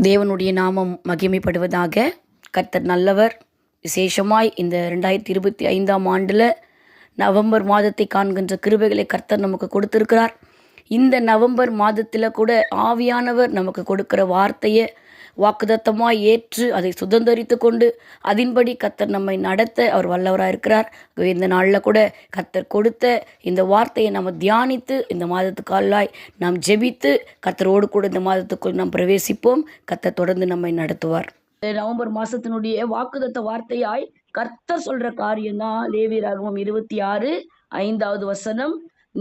தேவனுடைய நாமம் மகிமைப்படுவதாக. கர்த்தர் நல்லவர். விசேஷமாய் இந்த 2025ஆம் ஆண்டில் நவம்பர் மாதத்தை காண்கின்ற கிருபைகளை கர்த்தர் நமக்கு கொடுத்திருக்கிறார். இந்த நவம்பர் மாதத்தில் கூட ஆவியானவர் நமக்கு கொடுக்கிற வார்த்தையை வாக்குதத்தமாக ஏற்று அதை சுதந்திரித்து கொண்டு அதன்படி கர்த்தர் நம்மை நடத்த அவர் வல்லவராக இருக்கிறார். இந்த நாளில் கூட கர்த்தர் கொடுத்த இந்த வார்த்தையை நம்ம தியானித்து இந்த மாதத்துக்காலாய் நாம் ஜெபித்து கர்த்தரோடு கூட இந்த மாதத்துக்குள் நாம் பிரவேசிப்போம். கர்த்தர் தொடர்ந்து நம்மை நடத்துவார். நவம்பர் மாசத்தினுடைய வாக்குதத்த வார்த்தையாய் கர்த்தர் சொல்ற காரியம்தான் லேவியராகமம் 26:5 வசனம்.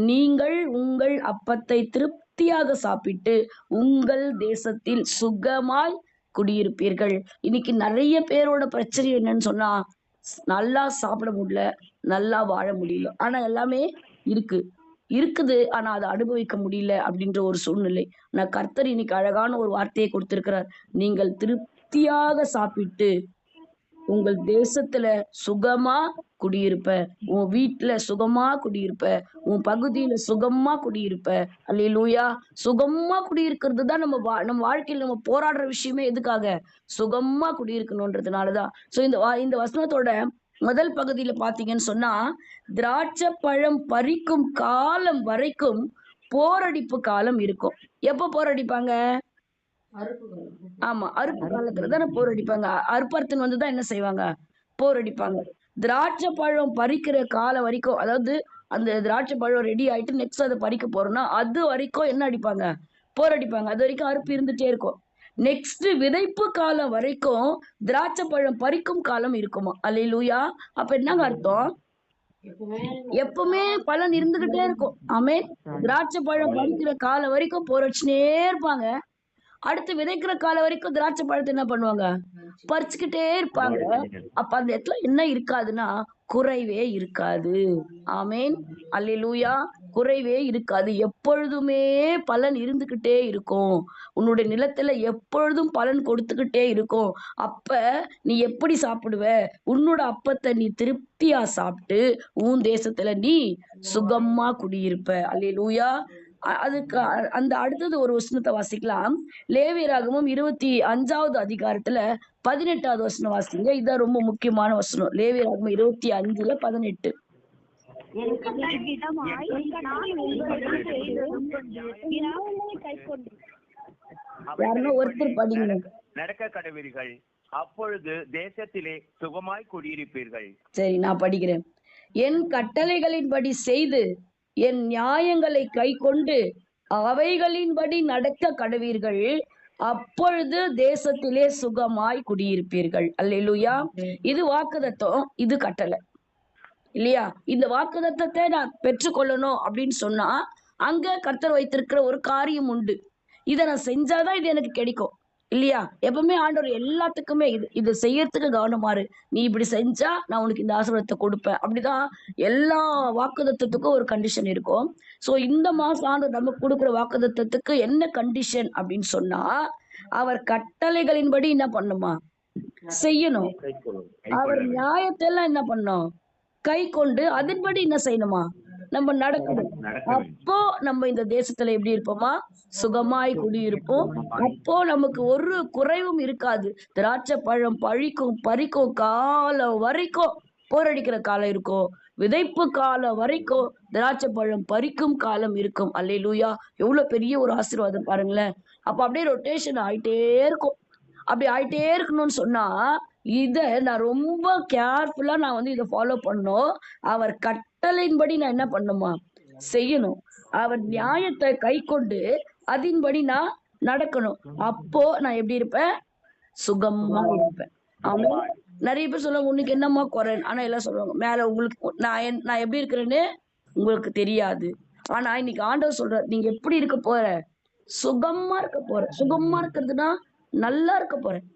நீங்கள் உங்கள் அப்பத்தை திருப்தியாக சாப்பிட்டு உங்கள் தேசத்தில் சுகமாய் குடியிருப்பீர்கள். இன்னைக்கு நிறைய பேரோட பிரச்சனை என்னன்னு சொன்னா, நல்லா சாப்பிட முடியல, நல்லா வாழ முடியல, ஆனா எல்லாமே இருக்குது, ஆனா அதை அனுபவிக்க முடியல அப்படின்ற ஒரு சூழ்நிலை. ஆனா கர்த்தர் இன்னைக்கு அழகான ஒரு வார்த்தையை கொடுத்திருக்கிறார். நீங்கள் திருப்தியாக சாப்பிட்டு உங்கள் தேசத்துல சுகமா குடியிருப்ப, உன் வீட்டுல சுகமா குடியிருப்ப, உன் பகுதியில சுகமா குடியிருப்ப. அல்லேலூயா. சுகமா குடியிருக்கிறது தான் நம்ம வாழ்க்கையில நம்ம போராடுற விஷயமே. எதுக்காக? சுகமா குடியிருக்கணும்ன்றதுனாலதான். சோ இந்த வசனத்தோட முதல் பகுதியில பாத்தீங்கன்னு சொன்னா, திராட்சை பழம் பறிக்கும் காலம் வரைக்கும் போரடிப்பு காலம் இருக்கும். எப்ப போரடிப்பாங்க? ஆமா, அறுப்பு காலத்துல தானே போர் அடிப்பாங்க. அறுப்பறுத்துன்னு வந்துதான் என்ன செய்வாங்க? போர் அடிப்பாங்க. திராட்சை பழம் பறிக்கிற காலம் வரைக்கும், அதாவது அந்த திராட்சை பழம் ரெடி ஆயிட்டு நெக்ஸ்ட் அதை பறிக்க போறோம்னா அது வரைக்கும் என்ன அடிப்பாங்க? போர் அடிப்பாங்க. அது வரைக்கும் அறுப்பு இருந்துட்டே இருக்கும். நெக்ஸ்ட் விதைப்பு காலம் வரைக்கும் திராட்சை பழம் பறிக்கும் காலம் இருக்குமா? அல்லேலூயா. அப்ப என்னங்க அர்த்தம்? எப்பவுமே பலன் இருந்துகிட்டே இருக்கும். ஆமென். திராட்சை பழம் பறிக்கிற காலம் வரைக்கும் போர் அடிச்சுனே இருப்பாங்க. அடுத்து விதைக்கிற காலம் வரைக்கும் திராட்சை பழத்தை என்ன பண்ணுவாங்க? பறிச்சுக்கிட்டே இருப்பாங்க. அப்ப அந்த இடத்துல என்ன இருக்காதுன்னா குறைவே இருக்காது. ஆமேன். அல்லேலூயா. குறைவே இருக்காது. எப்பொழுதுமே பலன் இருந்துகிட்டே இருக்கும். உன்னுடைய நிலத்துல எப்பொழுதும் பலன் கொடுத்துக்கிட்டே இருக்கும். அப்ப நீ எப்படி சாப்பிடுவ? உன்னோட அப்பத்தை நீ திருப்தியா சாப்பிட்டு உன் தேசத்துல நீ சுகமா குடியிருப்ப. அல்லேலூயா. அதுக்கு அந்த அடுத்தது ஒரு வசனத்தை வாசிக்கலாம். லேவியராகமம் 25வது அதிகாரத்துல 18வது வசனம் வாசிங்க. இதுதான் ரொம்ப முக்கியமான வசனம். லேவியராகமம் 25:18. யாருன்னா ஒருத்தர் படிங்க. நடக்க கடவீர்கள், அப்பொழுது தேசத்திலே சுகமாய் குடியிருப்பீர்கள். சரி, நான் படிக்கிறேன். என் கட்டளைகளின்படி செய்து என் நியாயங்களை கை கொண்டு அவைகளின்படி நடக்க கடவீர்கள், அப்பொழுது தேசத்திலே சுகமாய் குடியிருப்பீர்கள். அல்லேலூயா. இது வாக்குதத்தம், இது கட்டளை இல்லையா? இந்த வாக்குதத்தத்தை நான் பெற்றுக்கொள்ளணும் அப்படின்னு சொன்னா அங்க கர்த்தர் வைத்திருக்கிற ஒரு காரியம் உண்டு. இதை நான் செஞ்சாதான் இது எனக்கு கிடைக்கும் இல்லையா? எப்பவுமே ஆண்டவர் எல்லாத்துக்குமே இது செய்யறதுக்கு கவனமாறு. நீ இப்படி செஞ்சா நான் உனக்கு இந்த ஆசீர்வாதத்தை கொடுப்பேன். அப்படிதான் எல்லா வாக்குதத்தத்துக்கும் ஒரு கண்டிஷன் இருக்கும். சோ இந்த மாசம் ஆண்டவர் நமக்கு கொடுக்குற வாக்குதத்தத்துக்கு என்ன கண்டிஷன் அப்படின்னு சொன்னா, அவர் கட்டளைகளின்படி என்ன பண்ணுமா? செய்யணும். அவர் நியாயத்தை எல்லாம் என்ன பண்ணும்? கை கொண்டு அதன்படி என்ன செய்யணுமா? நம்ம நடக்கணும். அப்போ நம்ம இந்த தேசத்துல எப்படி இருப்போமா? சுகமாய் குடியிருப்போம். அப்போ நமக்கு ஒரு குறைவும் இருக்காது. திராட்சை பழம் பறிக்கும் காலம் வரைக்கும் போரடிக்கிற காலம் இருக்கும். விதைப்பு காலம் வரைக்கும் திராட்சை பழம் பறிக்கும் காலம் இருக்கும். அல்லேலூயா. எவ்வளவு பெரிய ஒரு ஆசீர்வாதம் பாருங்களேன். அப்ப அப்படியே ரொட்டேஷன் ஆயிட்டே இருக்கும். அப்படி ஆயிட்டே இருக்கணும்னு சொன்னா இத நான் ரொம்ப கேர்ஃபுல்லா நான் இதை ஃபாலோ பண்ணணும். அவர் கட்டளையின்படி நான் என்ன பண்ணுமா? செய்யணும். அவர் நியாயத்தை கை கொண்டு அதன்படி நான் நடக்கணும். அப்போ நான் எப்படி இருப்பேன்? சுகமா இருப்பேன். ஆமா. நிறைய பேர் சொல்லுவாங்க, உனக்கு என்னம்மா குறை? ஆனா எல்லாம் சொல்லுவாங்க, மேல உங்களுக்கு நான் எப்படி இருக்கிறேன்னு உங்களுக்கு தெரியாது. ஆனா இன்னைக்கு ஆண்டவர் சொல்ற, நீங்க எப்படி இருக்க போற? சுகமா இருக்க போற. சுகமா இருக்கிறதுனா நல்லா இருக்க போறேன்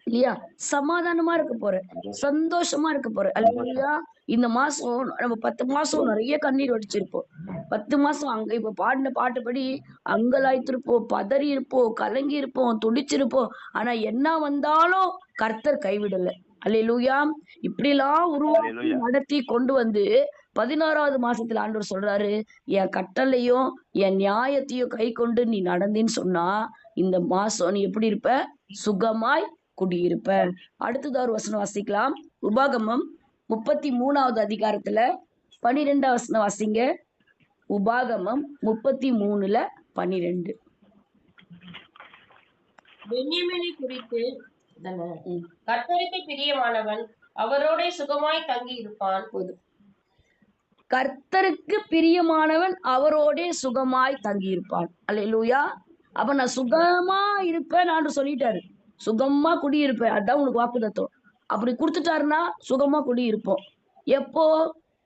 இல்லையா? சமாதானமா இருக்க போறேன், சந்தோஷமா இருக்க போறேன். அல்லேலூயா. இந்த மாசம் நம்ம 10 மாசம் நிறைய கண்ணீர் வடிச்சிருப்போம். 10 மாசம் அங்க இப்ப பாடின பாட்டுப்படி அங்கலாய்த்திருப்போம், பதறி இருப்போம், கலங்கி இருப்போம், துடிச்சிருப்போம். ஆனா என்ன வந்தாலும் கர்த்தர் கைவிடல. அல்லேலூயா. இப்படி எல்லாம் உருவாக்கி நடத்தி கொண்டு வந்து 16வது மாசத்துல ஆண்டவர் சொல்றாரு, என் கட்டளையும் என் நியாயத்தையும் கை கொண்டு நீ நடந்தேன்னு சொன்னா இந்த மாசம் நீ எப்படி இருப்ப? சுகமாய் குடியிருப்ப. அடுத்தது ஒரு வசனம் வாசிக்கலாம். உபாகமம் 33வது அதிகாரத்துல 12வது வசனம் வாசிங்க. உபாகமம் 33:12. பென்யமீனை குறித்து ம், கர்த்தருக்கு பிரியமானவன் அவரோடே சுகமாய் தங்கி இருப்பான். போதும். கர்த்தருக்கு பிரியமானவன் அவரோடே சுகமாய் தங்கியிருப்பான். அல்லேலூயா. அப்ப நான் சுகமா இருப்பேன் ஆண்டு சொல்லிட்டாரு. சுகமா குடியிருப்பேன், அதான் உனக்கு வாக்குத்தத்தம். அப்படி கொடுத்துட்டாருன்னா சுகமா குடியிருப்போம். எப்போ?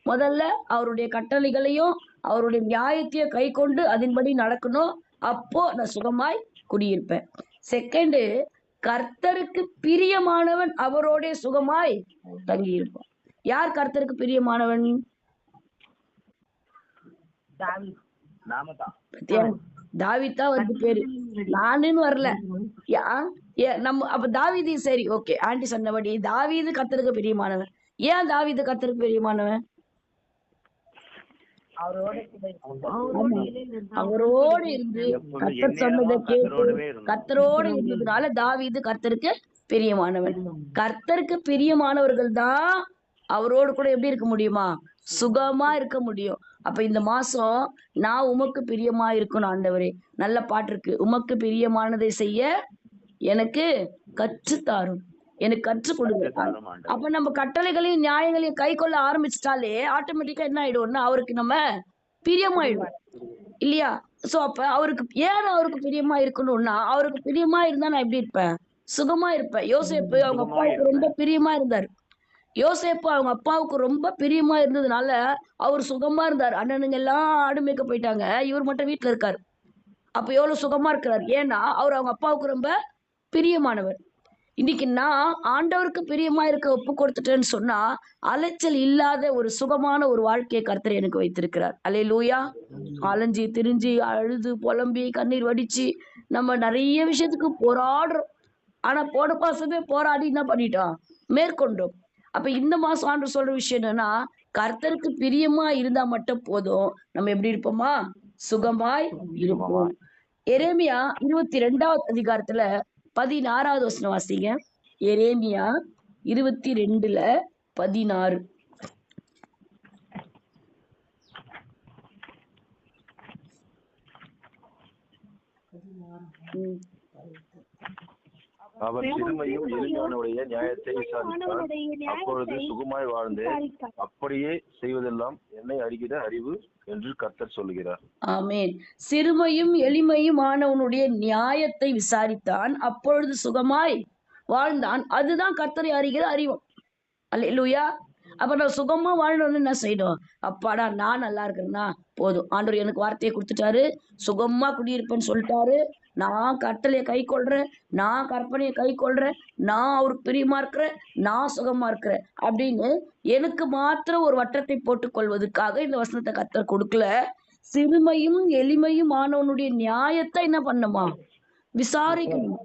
முதல்ல அவருடைய கட்டளைகளையும் அவருடைய நியாயத்தையும் கை கொண்டு அதன்படி நடக்கணும். அப்போ நான் சுகமாய் குடியிருப்பேன். செகண்டு, கர்த்தருக்கு பிரியமானவன் அவரோடே சுகமாய் தங்கியிருப்பான். யார் கர்த்தருக்கு பிரியமானவன்? பத்தியா? தாவீதா வந்து பேரு, நானுன்னு வரல. நம்ம அப்ப தாவீது சரி, ஓகே. ஆண்டி சொன்னபடி தாவீது கர்த்தருக்கு பிரியமானவன். ஏன் தாவீது கர்த்தருக்கு பிரியமானவன்? அவரோடு இருந்து கர்த்தர் சொன்னதை கேட்டு கர்த்தரோடு இருந்ததுனால தாவீது கர்த்தருக்கு பிரியமானவன். கர்த்தருக்கு பிரியமானவர்கள் தான் அவரோடு கூட எப்படி இருக்க முடியுமா? சுகமா இருக்க முடியும். அப்ப இந்த மாசம் நான் உமக்கு பிரியமா இருக்கணும் ஆண்டவரே. நல்ல பாட்டு இருக்கு, உமக்கு பிரியமானதை செய்ய எனக்கு கற்றுத்தாரும், எனக்கு கற்றுக் கொடுங்க. அப்ப நம்ம கட்டளைகளையும் நியாயங்களையும் கை கொள்ள ஆரம்பிச்சிட்டாலே ஆட்டோமேட்டிக்கா என்ன ஆயிடும்னா அவருக்கு நம்ம பிரியமாயிடும் இல்லையா? சோ அப்ப அவருக்கு பிரியமா இருக்கணும்னா, அவருக்கு பிரியமா இருந்தா நான் எப்படி இருப்பேன்? சுகமா இருப்பேன். யோசேப்பு அவங்க அப்பாவுக்கு ரொம்ப பிரியமா இருந்தாரு. யோசேப்பு அவங்க அப்பாவுக்கு ரொம்ப பிரியமா இருந்ததுனால அவர் சுகமா இருந்தார். அண்ணனுங்க எல்லாம் ஆடு மேய்க்க போயிட்டாங்க, இவர் மட்டும் வீட்டுல இருக்காரு. அப்ப எவ்வளவு சுகமா இருக்கிறார்? ஏன்னா அவர் அவங்க அப்பாவுக்கு ரொம்ப பிரியமானவர். இன்னைக்கு நான் ஆண்டவருக்கு பிரியமா இருக்க ஒப்பு கொடுத்துட்டேன்னு சொன்னா அலைச்சல் இல்லாத ஒரு சுகமான ஒரு வாழ்க்கையை கர்த்தர் எனக்கு வைத்திருக்கிறார். அல்லேலூயா. அலைஞ்சி திரிஞ்சு அழுது புலம்பி கண்ணீர் வடிச்சு நம்ம நிறைய விஷயத்துக்கு போராடுறோம். ஆனா போன மாசமே போராடி என்ன பண்ணிட்டோம்? மேற்கொண்டோம். அப்ப இந்த மாசம் ஆண்டு சொல்ற விஷயம் என்னன்னா, கர்த்தருக்கு பிரியமா இருந்தா மட்டும் போதும். நம்ம எப்படி இருப்போமா? சுகமாய் இருப்போம். எரேமியா 22வது அதிகாரத்துல 16வது வசனம் வாசிங்க. எரேமியா 22:16. அவர் சிறுமையும் எளிமையானவருடைய நியாயத்தை விசாரித்தார், அப்பொழுது சுகமாய் வாழ்ந்து அப்படியே செய்வதெல்லாம் என்னை அறிகிற அறிவு என்று கர்த்தர் சொல்லுகிறார். ஆமென். சிறுமையும் எளிமையும் ஆனவனுடைய நியாயத்தை விசாரித்தான், அப்பொழுது சுகமாய் வாழ்ந்தான். அதுதான் கர்த்தரை அறிகிற அறிவு. அல்லேலூயா. அப்ப நான் சுகமா வாழணும்னு என்ன செய்யணும்? அப்பாடா நான் நல்லா இருக்கிறேன்னா போதும், ஆண்டவர் எனக்கு வார்த்தையை கொடுத்துட்டாரு, சுகமா குடியிருப்பேன்னு சொல்லிட்டாரு, நான் கட்டளையை கை கொள்றேன், நான் கற்பனையை கை கொள்றேன், நான் அவருக்கு பிரியமா இருக்கிறேன், நான் சுகமா இருக்கிறேன் அப்படின்னு எனக்கு மாத்திரம் ஒரு வட்டத்தை போட்டுக் கொள்வதற்காக இந்த வசனத்தை கர்த்தர் கொடுக்கல. சிறுமையும் எளிமையும் ஆனவனுடைய நியாயத்தை என்ன பண்ணுமா? விசாரிக்கணும்.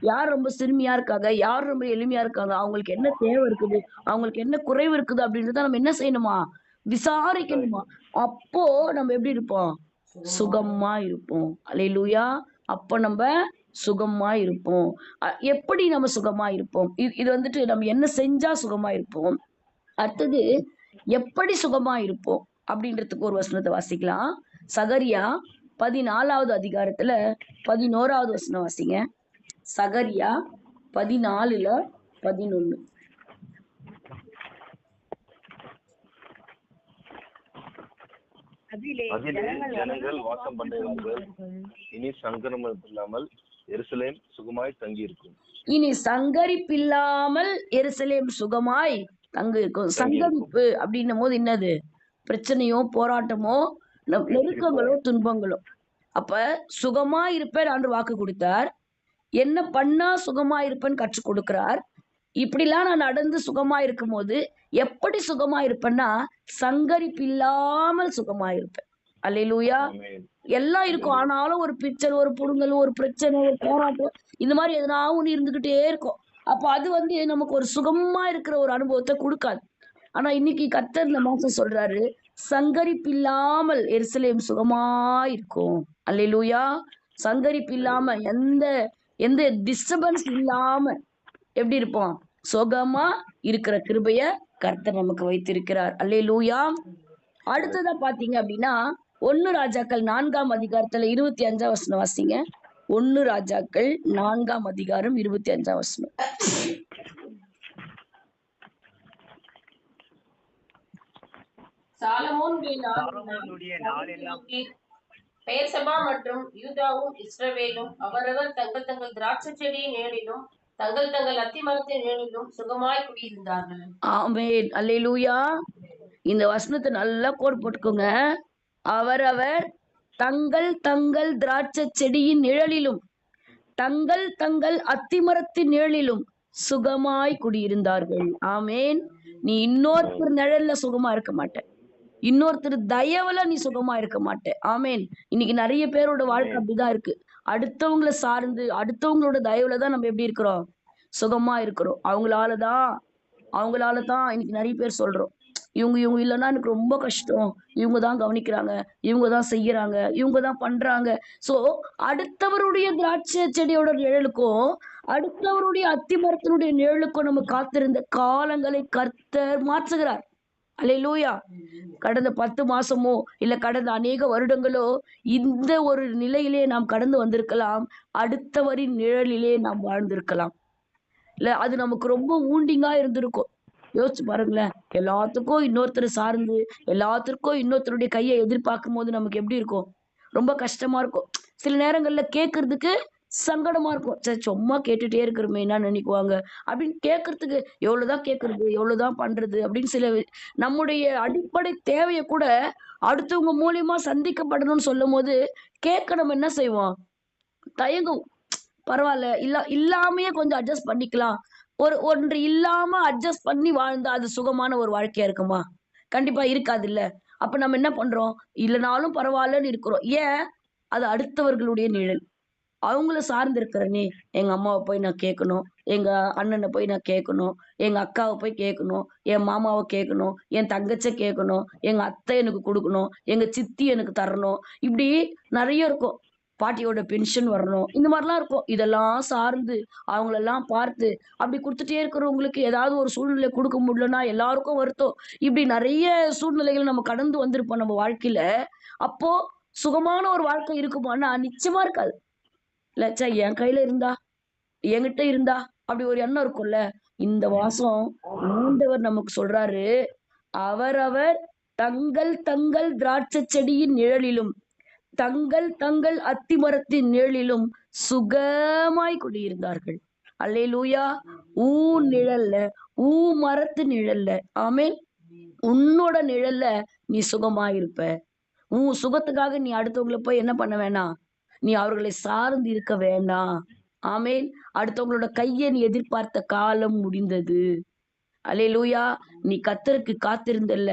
யார் ரொம்ப சிறுமியா இருக்காங்க, யார் ரொம்ப எளிமையா இருக்காங்க, அவங்களுக்கு என்ன தேவை இருக்குது, அவங்களுக்கு என்ன குறைவு இருக்குது அப்படின்றத நம்ம என்ன செய்யணுமா? விசாரிக்கணுமா? அப்போ நம்ம எப்படி இருப்போம்? சுகமா இருப்போம். அல்லேலூயா. அப்ப நம்ம சுகமா இருப்போம். எப்படி நம்ம சுகமா இருப்போம்? இது வந்துட்டு நம்ம என்ன செஞ்சா சுகமா இருப்போம்? அடுத்தது எப்படி சுகமா இருப்போம் அப்படின்றதுக்கு ஒரு வசனத்தை வாசிக்கலாம். சகரியா 14வது அதிகாரத்துல 11வது வசனம் வாசிங்க. சகரியா 14:11. அதிலே ஜனங்கள் வாசம் பண்ணுவார்கள், இனி சங்கரமில்லாமல் எருசலேம் சுகமாய் தங்கி இருக்கும். இனி சங்கரிப்பில்லாமல் எருசலேம் சுகமாய் தங்கி இருக்கும். சங்கரிப்பு அப்படின்னும் போது என்னது? பிரச்சனையோ போராட்டமோ நெருக்கங்களோ துன்பங்களோ. அப்ப சுகமா இருப்பேன் ஆண்டு வாக்கு கொடுத்தார். என்ன பண்ணா சுகமா இருப்பேன்னு கற்றுக் கொடுக்கிறார். இப்படிலாம் நான் நடந்து சுகமா இருக்கும் போது எப்படி சுகமா இருப்பேன்னா சங்கரிப்பில்லாமல் சுகமா இருப்பேன். அல்லேலூயா. எல்லாம் இருக்கும், ஆனாலும் ஒரு பிச்சல், ஒரு புடுங்கல், ஒரு பிரச்சனை, ஒரு போராட்டம், இந்த மாதிரி எதனா ஒண்ணு இருந்துகிட்டே இருக்கும். அப்ப அது நமக்கு ஒரு சுகமா இருக்கிற ஒரு அனுபவத்தை கொடுக்காது. ஆனா இன்னைக்கு கர்த்தர் இந்த மாசம் சொல்றாரு, சங்கரிப்பு இல்லாமல் எருசலேம் சுகமாயிருக்கும். அல்லேலூயா. சங்கரிப்பு இல்லாம எந்த எந்த டிஸ்டர்பன்ஸ் இல்லாம எப்படி இருப்போம்? சுகமா இருக்கிற கிருபைய கர்த்தர் நமக்கு வைத்திருக்கிறார். அல்லேலூயா. அடுத்ததா பாத்தீங்க அப்படின்னா 1 ராஜாக்கள் 4ஆம் அதிகாரத்துல 25ஆம் வசனம் வாசிங்க. 1 ராஜாக்கள் 4ஆம் அதிகாரம் 25ஆம் வசனம். சாலமோனுடைய நாளெல்லாம் பெயர்சபா மற்றும் யூதாவும் இஸ்ரவேலும் அவரவர் தங்கள் தங்கள் திராட்சை செடியின் நிழலிலும் தங்கள் தங்கள் அத்திமரத்தின் நிழலிலும் சுகமாய் குடியிருந்தார்கள். ஆமென். அல்லேலூயா. இந்த வசனத்தை நல்லா கோட் போட்டுக்கோங்க. அவரவர் தங்கள் தங்கள் திராட்சை செடியின் நிழலிலும் தங்கள் தங்கள் அத்திமரத்தின் நிழலிலும் சுகமாய் குடியிருந்தார்கள். ஆமேன். நீ இன்னொருத்தர் நிழல்ல சுகமா இருக்க மாட்ட, இன்னொருத்தர் தயவுல நீ சுகமா இருக்க மாட்ட. ஆமேன். இன்னைக்கு நிறைய பேரோட வாழ்க்கை அப்படிதான் இருக்கு. அடுத்தவங்களை சார்ந்து அடுத்தவங்களோட தயவுல தான் நம்ம எப்படி இருக்கிறோம்? சுகமா இருக்கிறோம். அவங்களாலதான் இன்னைக்கு நிறைய பேர் சொல்றோம், இவங்க இல்லைன்னா எனக்கு ரொம்ப கஷ்டம், இவங்க தான் கவனிக்கிறாங்க, இவங்க தான் செய்யறாங்க, இவங்க தான் பண்றாங்க. சோ அடுத்தவருடைய திராட்சை செடியோட நிழலுக்கும் அடுத்தவருடைய அத்திமரத்தினுடைய நிழலுக்கும் நம்ம காத்திருந்த காலங்களை கர்த்தர் மாற்றுகிறார். அல்லேலூயா. கடந்த 10 மாசமோ இல்ல கடந்த அநேக வருடங்களோ இந்த ஒரு நிலையிலே நாம் கடந்து வந்திருக்கலாம். அடுத்தவரின் நிழலிலே நாம் வாழ்ந்திருக்கலாம். இல்ல அது நமக்கு ரொம்ப ஊண்டிங்கா இருந்திருக்கும். யோசிச்சு பாருங்களேன். எல்லாத்துக்கும் இன்னொருத்தர் சார்ந்து எல்லாத்துக்கும் இன்னொருத்தருடைய கையை எதிர்பார்க்கும் போது நமக்கு எப்படி இருக்கும்? ரொம்ப கஷ்டமா இருக்கும். சில நேரங்கள்ல கேட்கறதுக்கு சங்கடமா இருக்கும். சரி சும்மா கேட்டுட்டே இருக்கிறோமே என்ன நினைக்குவாங்க அப்படின்னு கேட்கறதுக்கு எவ்வளவுதான் கேட்கறது, எவ்வளவுதான் பண்றது அப்படின்னு சில நம்முடைய அடிப்படை தேவையை கூட அடுத்தவங்க மூலியமா சந்திக்கப்படணும்னு சொல்லும் போது கேட்க நம்ம என்ன செய்வோம்? தயங்கும். பரவாயில்ல, இல்லாமையே கொஞ்சம் அட்ஜஸ்ட் பண்ணிக்கலாம். ஒன்று இல்லாம அட்ஜஸ்ட் பண்ணி வாழ்ந்தா அது சுகமான ஒரு வாழ்க்கையா இருக்குமா? கண்டிப்பா இருக்காது இல்ல. அப்ப நம்ம என்ன பண்றோம்? இல்லைனாலும் பரவாயில்லன்னு இருக்கிறோம். ஏன்? அது அடுத்தவர்களுடைய நிழல். அவங்கள சார்ந்து இருக்கிறனே, எங்க அம்மாவை போய் நான் கேட்கணும், எங்க அண்ணனை போய் நான் கேட்கணும், எங்க அக்காவை போய் கேட்கணும், என் மாமாவை கேட்கணும், என் தங்கச்சை கேட்கணும், எங்க அத்தை எனக்கு கொடுக்கணும், எங்க சித்தி எனக்கு தரணும், இப்படி நிறைய இருக்கும். பாட்டியோட பென்ஷன் வரணும், இந்த மாதிரிலாம் இருக்கும். இதெல்லாம் சார்ந்து அவங்களெல்லாம் பார்த்து அப்படி கொடுத்துட்டே இருக்கிறவங்களுக்கு ஏதாவது ஒரு சூழ்நிலை கொடுக்க முடியலன்னா எல்லாருக்கும் வருத்தம். இப்படி நிறைய சூழ்நிலைகள் நம்ம கடந்து வந்திருப்போம் நம்ம வாழ்க்கையில. அப்போ சுகமான ஒரு வாழ்க்கை இருக்குமான்னா நிச்சயமா இருக்காது. இல்லச்சா என் கையில இருந்தா, என்கிட்ட இருந்தா அப்படி ஒரு எண்ணம் இருக்கும்ல. இந்த வாசம் ஆண்டவர் நமக்கு சொல்றாரு, அவரவர் தங்கள் தங்கள் திராட்சை செடியின் நிழலிலும் தங்கள் தங்கள் அத்திமரத்தின் நிழலிலும் சுகமாய் குடியிருந்தார்கள். அல்லேலூயா. நிழல்ல மரத்து நிழல்ல, ஆமென், உன்னோட நிழல்ல நீ சுகமாயிருப்ப. சுகத்துக்காக நீ அடுத்தவங்களை போய் என்ன பண்ண வேணாம்? நீ அவர்களை சார்ந்து இருக்க வேண்டாம். ஆமேன். அடுத்தவங்களோட கையை நீ எதிர்பார்த்த காலம் முடிந்தது. அல்லேலூயா. நீ கர்த்தருக்கு காத்திருந்தல்ல,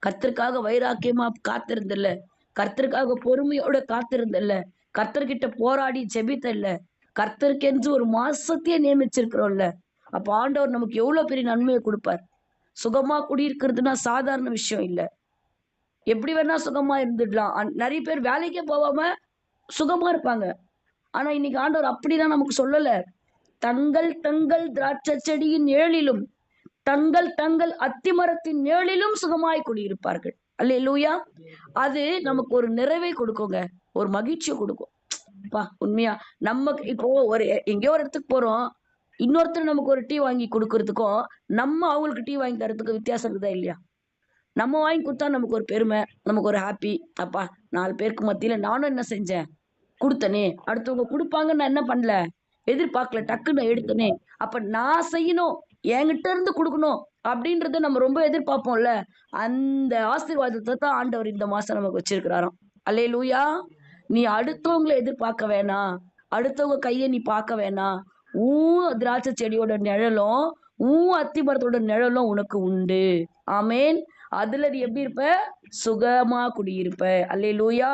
கர்த்தருக்காக வைராக்கியமா காத்திருந்தல்ல, கர்த்தருக்காக பொறுமையோட காத்திருந்தல்ல, கர்த்தர்கிட்ட போராடி ஜெபித்தல்ல, கர்த்தருக்கென்று ஒரு மாசத்தையே நியமிச்சிருக்கிறோம்ல. அப்ப ஆண்டவர் நமக்கு எவ்வளவு பெரிய நன்மையை கொடுப்பார். சுகமா குடியிருக்கிறதுனா சாதாரண விஷயம் இல்ல. எப்படி வேணா சுகமா இருந்துடலாம். நிறைய பேர் வேலைக்கே போகாம சுகமா இருப்பாங்க. ஆனா இன்னைக்கு ஆண்டவர் அப்படிதான் நமக்கு சொல்லல. தங்கள் தங்கள் திராட்சை செடியின் நிழலிலும் தங்கள் தங்கள் அத்திமரத்தின் நிழலிலும் சுகமாய் குடியிருப்பார்கள். அல்லேலூயா. அது நமக்கு ஒரு நிறைவை கொடுக்குங்க, ஒரு மகிழ்ச்சியை கொடுக்கும். உண்மையா நமக்கு இப்போ எங்கேயோ ஒரு இடத்துக்கு போறோம், இன்னொருத்தர் நமக்கு ஒரு டீ வாங்கி கொடுக்கறதுக்கும் நம்ம அவங்களுக்கு டீ வாங்கி தரதுக்கு வித்தியாசம் இருக்குதா இல்லையா? நம்ம வாங்கி கொடுத்தா நமக்கு ஒரு பெருமை, நமக்கு ஒரு ஹாப்பி. அப்பா 4 பேருக்கு மத்தியில நானும் என்ன செஞ்சேன்? கொடுத்தனே. அடுத்தவங்க கொடுப்பாங்கன்னு நான் என்ன பண்ணல, எதிர்பார்க்கல, டக்குன்னு எடுத்தனே. அப்ப நான் செய்யணும், என்கிட்ட இருந்து கொடுக்கணும் அப்படின்றத நம்ம ரொம்ப எதிர்பார்ப்போம்ல. அந்த ஆசீர்வாதத்தை தான் ஆண்டவர் இந்த மாசம் நமக்கு வச்சிருக்கிறாராம். அல்லேலூயா. நீ அடுத்தவங்களை எதிர்பார்க்க வேணாம், அடுத்தவங்க கையை நீ பார்க்க வேணாம். திராட்சை செடியோட நிழலும் அத்திமரத்தோட நிழலும் உனக்கு உண்டு. ஆமேன். அதுல நீ எப்படி இருப்ப? சுகமா குடியிருப்ப. அல்லேலூயா.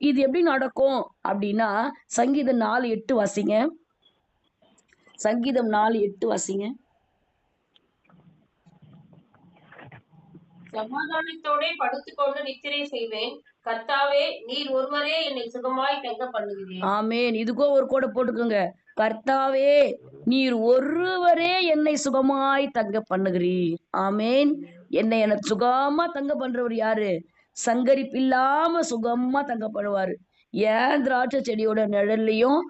இது எப்படி நடக்கும் அப்படின்னா சங்கீதம் 4:8 வாசிங்க. சங்கீதம் 4:8 வாசிங்க. சமாதானத்தோடே படுத்துக்கொண்டு நித்திரை செய்வேன். கர்த்தாவே, நீர் ஒருவரே என்னை சுகமாய் தங்க பண்ணுகிறீர். ஆமேன். இதுக்கோ ஒரு கோடை போட்டுக்கோங்க. கர்த்தாவே, நீர் ஒருவரே என்னை சுகமாய் தங்க பண்ணுகிறீர். ஆமேன். என்னை சுகமா தங்க பண்றவர் யாரு? சங்கரிப்பு இல்லாம சுகமா தங்க பண்ணுவாரு. ஏன் திராட்சை செடியோட நிழல்லையும்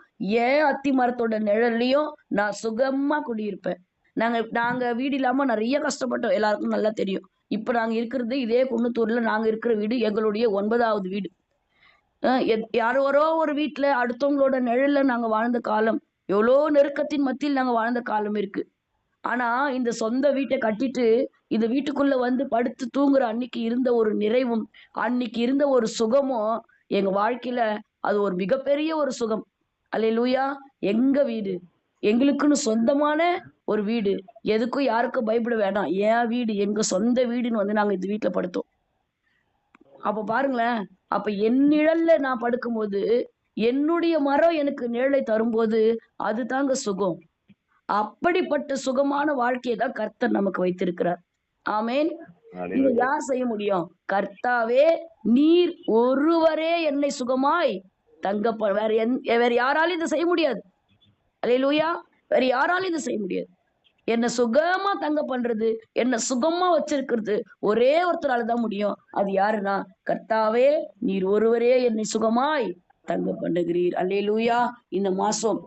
ஏன் அத்தி மரத்தோட நிழல்லையும் நான் சுகமா குடியிருப்பேன். நாங்க வீடு இல்லாம நிறைய கஷ்டப்பட்டோம், எல்லாருக்கும் நல்லா தெரியும். இப்ப நாங்க இருக்கிறது இதே குன்னத்தூர்ல நாங்க இருக்கிற வீடு எங்களுடைய 9வது வீடு. யாரோ ஒரு வீட்டுல அடுத்தவங்களோட நிழல்ல நாங்க வாழ்ந்த காலம், எவ்வளோ நெருக்கத்தின் மத்தியில் நாங்க வாழ்ந்த காலம் இருக்கு. ஆனா இந்த சொந்த வீட்டை கட்டிட்டு இந்த வீட்டுக்குள்ள வந்து படுத்து தூங்குற அன்னைக்கு இருந்த ஒரு நிறைவும் அன்னைக்கு இருந்த ஒரு சுகமும் எங்க வாழ்க்கையில அது ஒரு மிகப்பெரிய ஒரு சுகம். அல்லேலூயா. எங்க வீடு, எங்களுக்குன்னு சொந்தமான ஒரு வீடு, எதுக்கும் யாருக்கும் பயப்பட வேண்டாம். என் வீடு, எங்க சொந்த வீடுன்னு வந்து நாங்க இந்த வீட்டுல படுத்தோம். அப்ப பாருங்களேன், அப்ப என் நிழல்ல நான் படுக்கும்போது என்னுடைய மரம் எனக்கு நிழலை தரும்போது அது தாங்க சுகம். அப்படிப்பட்ட சுகமான வாழ்க்கையை தான் கர்த்தர் நமக்கு வைத்திருக்கிறார். ஆமேன். இதை யார் செய்ய முடியும்? கர்த்தாவே, நீர் ஒருவரே என்னை சுகமாய் தங்க வேற யாராலும் இதை செய்ய முடியாது. அல்லேலூயா. வேற யாராலும் இதை செய்ய முடியாது. என்ன சுகமா தங்க பண்றது, என்ன சுகமா வச்சிருக்கிறது ஒரே ஒருத்தரால தான் முடியும். அது யாருன்னா, கர்த்தாவே, நீர் ஒருவரே என்னை சுகமாய் தங்க பண்ணுகிறீர். அல்லேலூயா. இந்த மாசம்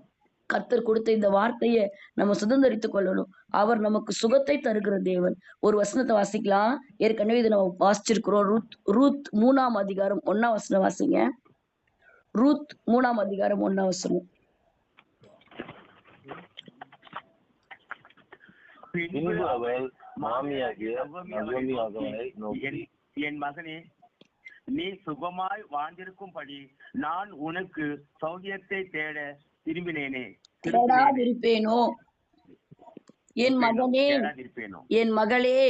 கர்த்தர் கொடுத்த இந்த வார்த்தையை நம்ம சுதந்திரித்துக் கொள்ளணும். அவர் நமக்கு சுகத்தை தருகிற தேவன். ஒரு வசனத்தை வாசிக்கலாம். ஏற்கனவே இதை நம்ம வாசிச்சிருக்கிறோம். ரூத் 3ஆம் அதிகாரம் 1ஆம் வசனம் வாசிங்க. ரூத் 3ஆம் அதிகாரம் 1ஆம் வசனம். பின்பு அவள் மாமியாகிய நகோமி அவனை நோக்கி, என் மகனே, நீ சுகமாய் வாழ்ந்திருக்கும்படி நான் உனக்கு சௌகியத்தை தேட திரும்பினேனே. தேடாதிருப்பேனோ? என் மகனே, என் மகளே,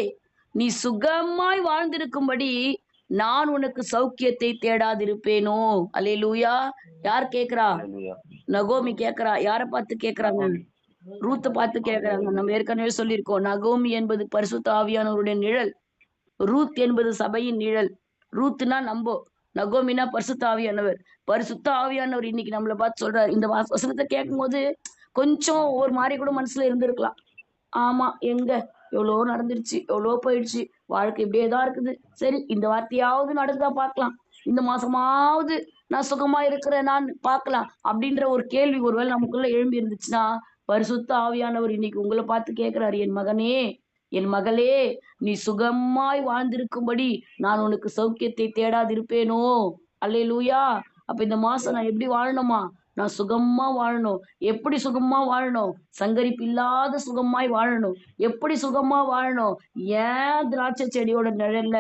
நீ சுகமாய் வாழ்ந்திருக்கும்படி நான் உனக்கு சௌக்கியத்தை தேடாதிருப்பேனோ? அல்லேலூயா. யார் கேக்குறா? நகோமி கேக்குறா. யாரை பார்த்து கேக்குறாங்க? ரூத்தை பார்த்து கேட்கிறாங்க. நம்ம ஏற்கனவே சொல்லியிருக்கோம், நகோமி என்பது பரிசுத்த ஆவியானவருடைய நிழல், ரூத் என்பது சபையின் நிழல். ரூத்னா நம்போ, நகோமினா பரிசுத்த ஆவியானவர். பரிசுத்த ஆவியானவர் இன்னைக்கு நம்மளை பார்த்து சொல்றாரு. இந்த வசனத்தை கேட்கும் போது கொஞ்சம் ஒரு மாதிரி கூட மனசுல இருந்திருக்கலாம். ஆமா, எங்க எவ்வளோ நடந்துருச்சு, எவ்வளோ போயிடுச்சு, வாழ்க்கை இப்படியேதான் இருக்குது. சரி, இந்த வார்த்தையாவது நடந்தா பார்க்கலாம், இந்த மாசமாவது நான் சுகமா இருக்கிறேன் நான் பார்க்கலாம் அப்படின்ற ஒரு கேள்வி ஒருவேளை நமக்குள்ள எழும்பி இருந்துச்சுன்னா, பரிசுத்த ஆவியானவர் இன்னைக்கு உங்களை பார்த்து கேட்கிறாரு, என் மகனே, என் மகளே, நீ சுகமாய் வாழ்ந்திருக்கும்படி நான் உனக்கு சௌக்கியத்தை தேடாதிருப்பேனோ? அல்லேலூயா. அப்ப இந்த மாசம் நான் எப்படி வாழணுமா? நான் சுகமா வாழணும். எப்படி சுகமா வாழணும்? சங்கரிப்பு இல்லாத சுகமாய் வாழணும். எப்படி சுகமா வாழணும்? ஏன் திராட்சை செடியோட நிழல்ல,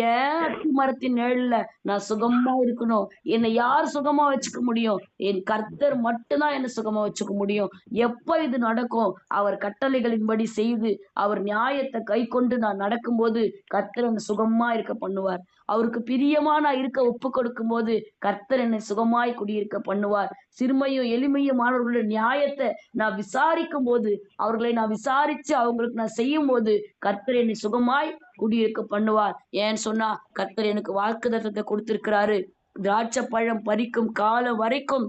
ஏன் அத்தி மரத்தின் நிழல்ல நான் சுகமா இருக்கணும். என்னை யார் சுகமா வச்சுக்க முடியும்? என் கர்த்தர் மட்டும்தான் என்னை சுகமா வச்சுக்க முடியும். எப்ப இது நடக்கும்? அவர் கட்டளைகளின்படி செய்து அவர் நியாயத்தை கை கொண்டு நான் நடக்கும்போது கர்த்தர் என்னை சுகமா இருக்க பண்ணுவார். அவருக்கு பிரியமா நான் இருக்க ஒப்பு கொடுக்கும் போது கர்த்தர் என்னை சுகமாய் குடியிருக்க பண்ணுவார். சிறுமையும் எளிமையுமானவர்களுடைய நியாயத்தை நான் விசாரிக்கும் போது, அவர்களை நான் விசாரிச்சு அவங்களுக்கு நான் செய்யும் போது கர்த்தர் என்னை சுகமாய் குடியிருக்க பண்ணுவார். ஏன்னு சொன்னா, கர்த்தர் எனக்கு வாக்குத்தத்தத்தை கொடுத்திருக்கிறாரு. திராட்சை பழம் பறிக்கும் காலம் வரைக்கும்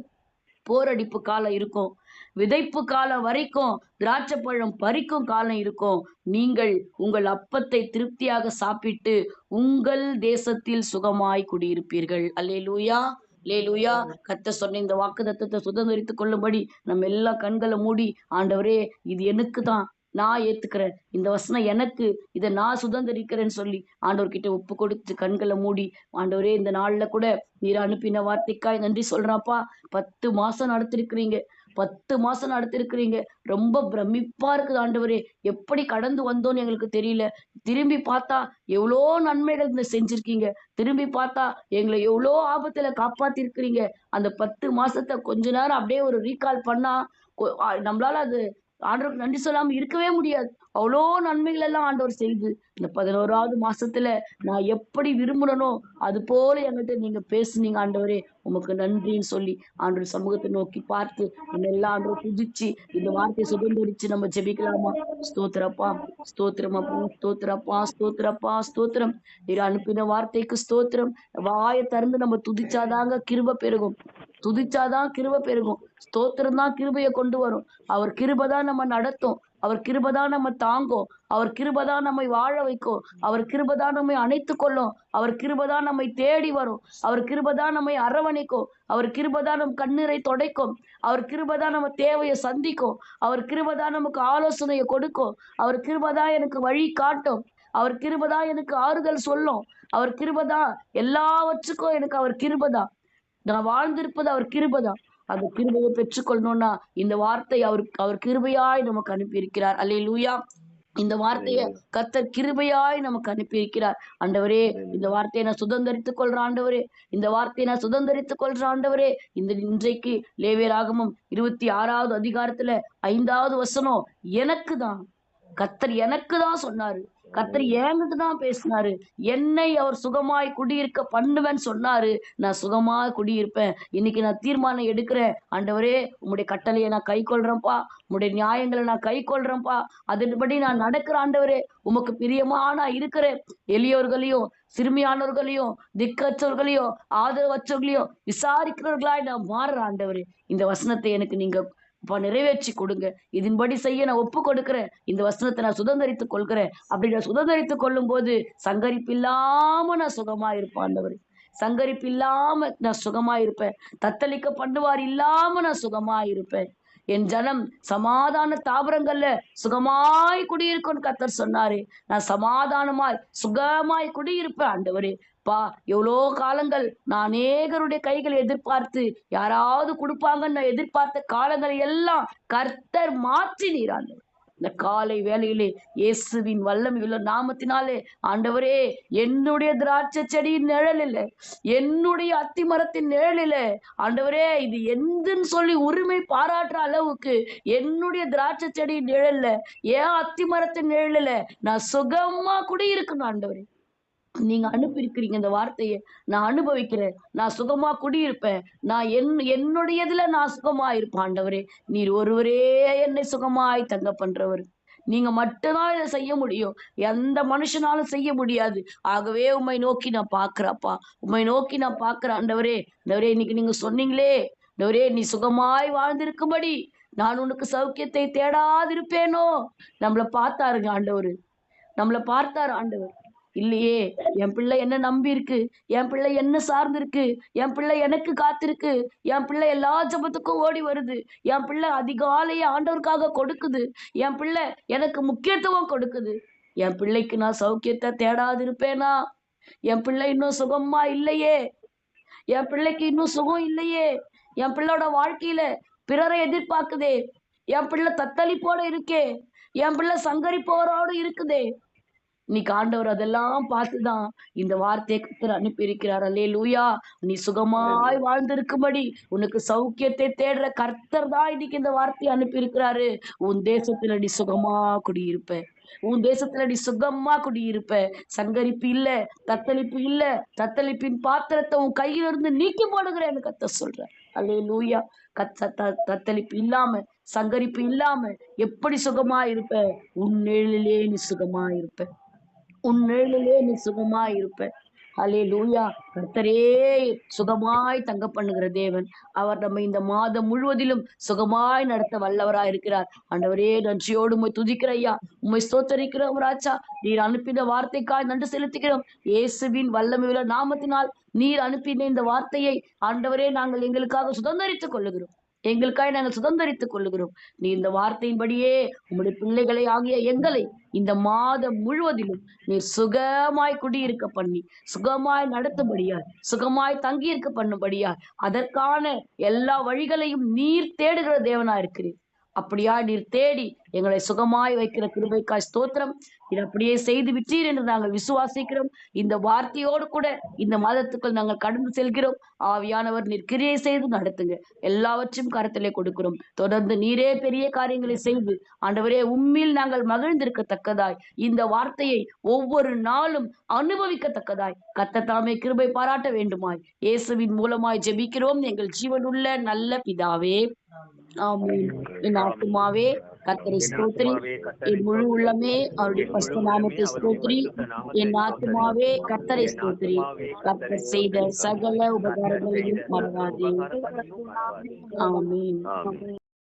போரடிப்பு காலம் இருக்கும், விதைப்பு காலம் வரைக்கும் திராட்சை பழம் பறிக்கும் காலம் இருக்கும். நீங்கள் உங்கள் அப்பத்தை திருப்தியாக சாப்பிட்டு உங்கள் தேசத்தில் சுகமாய் குடியிருப்பீர்கள். அல்லேலூயா, அல்லேலூயா. கர்த்தர் சொன்ன இந்த வாக்குத்தத்தத்தை சுதந்திரித்துக் கொள்ளும்படி நம்ம எல்லா கண்களை மூடி, ஆண்டவரே, இது எனக்கு தான், நான் ஏத்துக்கிறேன், இந்த வசனம் எனக்கு, இதை நான் சுதந்திரிக்கிறேன்னு சொல்லி ஆண்டவர்கிட்ட ஒப்பு கொடுத்து கண்களை மூடி, ஆண்டவரே, இந்த நாள்ல கூட நீர் அனுப்பின வார்த்தைக்காய் நன்றி சொல்றாப்பா. 10 மாசம் நடத்திருக்கிறீங்க, 10 மாசம் நடத்திருக்கிறீங்க. ரொம்ப பிரமிப்பா இருக்குது ஆண்டவரே. எப்படி கடந்து வந்தோன்னு எங்களுக்கு தெரியல. திரும்பி பார்த்தா எவ்வளோ நன்மைகள் செஞ்சிருக்கீங்க. திரும்பி பார்த்தா எங்களை எவ்வளோ ஆபத்துல காப்பாத்திருக்கிறீங்க. அந்த 10 மாசத்தை கொஞ்ச நேரம் அப்படியே ஒரு ரீகால் பண்ணா நம்மளால அது ஆண்டவருக்கு நன்றி சொல்லாம இருக்கவே முடியாது. அவ்வளோ நன்மைகள் எல்லாம் ஆண்டவர் செய்து இந்த 11வது மாசத்துல நான் எப்படி விரும்புறனோ அது போல என்கிட்ட நீங்க பேசுனீங்க ஆண்டவரே. உமக்கு நன்றின்னு சொல்லி ஆண்டவர் சமூகத்தை நோக்கி பார்த்து நம்ம எல்லாம் ஆண்டவர் துதிச்சு இந்த வார்த்தையை சுதந்திரிச்சு நம்ம ஜெபிக்கலாமா? ஸ்தோத்திரப்பா, ஸ்தோத்திரமப்பா, ஸ்தோத்திரப்பா, ஸ்தோத்திரப்பா, ஸ்தோத்திரம். நீர் அனுப்பின வார்த்தைக்கு ஸ்தோத்திரம். வாயை திறந்து நம்ம துதிச்சாதாங்க கிருபை பெருகும். துதிச்சாதான் கிருபை பெருகும். ஸ்தோத்திரம் தான் கிருபையை கொண்டு வரும். அவர் கிருபைதான் நம்ம நடத்தும். அவர் கிருபைதான் நம்ம தாங்கும். அவர் கிருபைதான் நம்மை வாழ வைக்கும். அவர் கிருபைதான் நம்மை அணைத்துக் கொள்ளும். அவர் கிருபைதான் நம்மை தேடி வரும். அவர் கிருபைதான் நம்மை அரவணைக்கும். அவர் கிருபைதான் நம் கண்ணீரை துடைக்கும். அவர் கிருபைதான் நம்ம தேவையை சந்திக்கும். அவர் கிருபைதான் நமக்கு ஆலோசனையை கொடுக்கும். அவர் கிருபைதான் எனக்கு வழி காட்டும். அவர் கிருபைதான் எனக்கு ஆறுதல் சொல்லும். அவர் கிருபைதான் எல்லாவற்றுக்கும் எனக்கு அவர் கிருபைதான். நான் வாழ்ந்திருப்பது அவர் கிருபைதான். அந்த கிருபையை பெற்றுக்கொள்ளணும்னா இந்த வார்த்தை அவர் கிருபையாய் நமக்கு அனுப்பியிருக்கிறார். அல்லேலூயா. இந்த வார்த்தையை கர்த்தர் கிருபையாய் நமக்கு அனுப்பியிருக்கிறார். ஆண்டவரே, இந்த வார்த்தையை நான் சுதந்திரித்துக் கொள்ற ஆண்டவரே, இந்த வார்த்தையை நான் சுதந்திரித்துக் கொள்ற ஆண்டவரே. இன்றைக்கு லேவியராகமம் 26வது அதிகாரத்துல 5வது வசனம் எனக்கு தான், கர்த்தர் எனக்கு தான் சொன்னாரு. கர்த்தர் என்கிட்ட தான் பேசினாரு. என்னை அவர் சுகமாய் குடியிருக்க பண்ணுவேன்னு சொன்னாரு. நான் சுகமாய் குடியிருப்பேன். இன்னைக்கு நான் தீர்மானம் எடுக்கிறேன். ஆண்டவரே, உம்முடைய கட்டளையை நான் கை கொள்றேன்ப்பா. உம்முடைய நியாயங்களை நான் கை கொள்றேன்ப்பா. அதன்படி நான் நடக்கிற ஆண்டவரே, உமக்கு பிரியமா நான் இருக்கிறேன். எளியோர்களையும் சிறுமியானவர்களையும் திக்கற்றவர்களையும் ஆதரவற்றவர்களையும் விசாரிக்கிறவர்களாய் நான் மாறுற ஆண்டவரே. இந்த வசனத்தை எனக்கு நீங்க நிறைவேற்றி கொடுங்க. இதன்படி செய்ய நான் ஒப்பு கொடுக்கிறேன். இந்த வசனத்தை நான் சுதந்திரித்துக் கொள்கிறேன். அப்படி நான் சுதந்திரித்துக் கொள்ளும் போது சங்கரிப்பு இல்லாம நான் சுகமா இருப்பேன் ஆண்டவரே. சங்கரிப்பு இல்லாம நான் சுகமா இருப்பேன். தத்தளிக்க பண்ணுவார் இல்லாம நான் சுகமா இருப்பேன். என் ஜனம் சமாதான தாவரங்கள்ல சுகமாய் குடியிருக்கும் கர்த்தர் சொன்னாரு. நான் சமாதானமாய் சுகமாய் குடியிருப்பேன் ஆண்டவரே. பா, எவ்வளோ காலங்கள் நான் அநேகருடைய கைகளை எதிர்பார்த்து யாராவது கொடுப்பாங்கன்னு நான் எதிர்பார்த்த காலங்களை எல்லாம் கர்த்தர் மாற்றி நீராண்டு இந்த காலை வேளையிலே இயேசுவின் வல்லமையுள்ள நாமத்தினாலே ஆண்டவரே, என்னுடைய திராட்சை செடியின் நிழல் இல்லை, என்னுடைய அத்தி மரத்தின் நிழல் இல்லை ஆண்டவரே, இது எந்துன்னு சொல்லி உரிமை பாராட்டுற அளவுக்கு என்னுடைய திராட்சை செடியின் நிழல்ல, ஏன் அத்தி மரத்தின் நிழல்ல நான் சுகமா குடியிருக்கணும் ஆண்டவரே. நீங்க அனுப்பியிருக்கிறீங்க இந்த வார்த்தையை, நான் அனுபவிக்கிறேன். நான் சுகமா குடியிருப்பேன். நான் என்னுடையதுல நான் சுகமா இருப்பேன் ஆண்டவரே. நீர் ஒருவரே என்னை சுகமாய் தங்க பண்றவர். நீங்க மட்டும்தான் இதை செய்ய முடியும். எந்த மனுஷனாலும் செய்ய முடியாது. ஆகவே உம்மை நோக்கி நான் பாக்குறப்பா, உம்மை நோக்கி நான் பாக்குறேன் ஆண்டவரே. ஆண்டவரே, இன்னைக்கு நீங்க சொன்னீங்களே ஆண்டவரே, நீ சுகமாய் வாழ்ந்திருக்கும்படி நான் உனக்கு சௌக்கியத்தை தேடாதிருப்பேனோ. நம்மளை பார்த்தாருங்க ஆண்டவர், நம்மளை பார்த்தாரு ஆண்டவர். இல்லையே, என் பிள்ளை என்ன நம்பி இருக்கு, என் பிள்ளை என்ன சார்ந்து இருக்கு, என் பிள்ளை எனக்கு காத்திருக்கு, என் பிள்ளை எல்லா ஜபத்துக்கும் ஓடி வருது, என் பிள்ளை அதிகாலையை ஆண்டவருக்காக கொடுக்குது, என் பிள்ளை எனக்கு முக்கியத்துவம் கொடுக்குது. என் பிள்ளைக்கு நான் சௌக்கியத்தை தேடாதிருப்பேனா? என் பிள்ளை இன்னும் சுகமா இல்லையே, என் பிள்ளைக்கு இன்னும் சுகம் இல்லையே, என் பிள்ளையோட வாழ்க்கையில பிறரை எதிர்பார்க்குதே, என் பிள்ளை தத்தளிப்போட இருக்கே, என் பிள்ளை சங்கரிப்போரோடு இருக்குதே. இன்னைக்கு ஆண்டவர் அதெல்லாம் பார்த்துதான் இந்த வார்த்தையை கர்த்தர் அனுப்பி இருக்கிறார். அல்லேலூயா. நீ சுகமாய் வாழ்ந்திருக்கும்படி உனக்கு சௌக்கியத்தை தேடுற கர்த்தர் தான் இன்னைக்கு இந்த வார்த்தையை அனுப்பி இருக்கிறாரு. உன் தேசத்துல நீ சுகமா குடியிருப்ப, உன் தேசத்துல நீ சுகமா குடியிருப்ப. சங்கரிப்பு இல்ல, தத்தளிப்பு இல்ல. தத்தளிப்பின் பாத்திரத்தை உன் கையில இருந்து நீக்கி போடுகிறேன்னு கர்த்தர் சொல்ற. அல்லேலூயா. தத்தளிப்பு இல்லாம சங்கரிப்பு இல்லாம எப்படி சுகமா இருப்ப? உன் நிழலிலே நீ சுகமா இருப்ப, உன் நிழலிலே நீ சுகமா இருப்ப. அல்லேலூயா. கர்த்தரே சுகமாய் தங்க பண்ணுகிற தேவன். அவர் நம்ம இந்த மாதம் முழுவதிலும் சுகமாய் நடத்த வல்லவராய் இருக்கிறார். ஆண்டவரே, நன்றியோடு உம்மை துதிக்கிற ஐயா, உம்மை ஸ்தோத்தரிக்கிறோம் ராஜா. நீர் அனுப்பின வார்த்தைக்காய் நன்றி செலுத்துகிறோம். இயேசுவின் வல்லமையுள்ள நாமத்தினால் நீர் அனுப்பின இந்த வார்த்தையை ஆண்டவரே நாங்கள் எங்களுக்காக சுதந்திரித்துக் கொள்ளுகிறோம், எங்களுக்காக நாங்கள் சுதந்திரித்துக் கொள்ளுகிறோம். நீ இந்த வார்த்தையின்படியே உம்முடைய பிள்ளைகளை ஆகிய எங்களை இந்த மாதம் முழுவதிலும் நீ சுகமாய் குடியிருக்க பண்ணி, சுகமாய் நடத்தும்படியாய், சுகமாய் தங்கியிருக்க பண்ணும்படியாய், அதற்கான எல்லா வழிகளையும் நீர் தேடுகிற தேவனா இருக்கிறீர். அப்படியா நீர் தேடி எங்களை சுகமாய் வைக்கிற கிருபைக்காய் ஸ்தோத்திரம். இது அப்படியே செய்து விட்டீர் என்று நாங்கள் விசுவாசிக்கிறோம். இந்த வார்த்தையோடு கூட இந்த மாதத்துக்குள் நாங்கள் கடந்து செல்கிறோம். ஆவியானவர் நீர் கிரியை செய்து நடத்துங்க. எல்லாவற்றையும் கரத்திலே கொடுக்கிறோம். தொடர்ந்து நீரே பெரிய காரியங்களை செய்து ஆண்டவரே உம்மில் நாங்கள் மகிழ்ந்திருக்கத்தக்கதாய் இந்த வார்த்தையை ஒவ்வொரு நாளும் அனுபவிக்கத்தக்கதாய் கர்த்தர் தாமே கிருபை பாராட்ட வேண்டுமாய் இயேசுவின் மூலமாய் ஜெபிக்கிறோம் எங்கள் ஜீவனுள்ள நல்ல பிதாவே. ஆமென். என் ஆத்துமாவே கர்த்தரை ஸ்தோத்திரி, என் முழு உள்ளமே அவருடைய பரிசுத்த நாமத்தை ஸ்தோத்திரி. என் ஆத்துமாவே கர்த்தரை ஸ்தோத்திரி, கர்த்தர் செய்த சகல உபகாரங்களையும் மறவாதே. ஆமென்.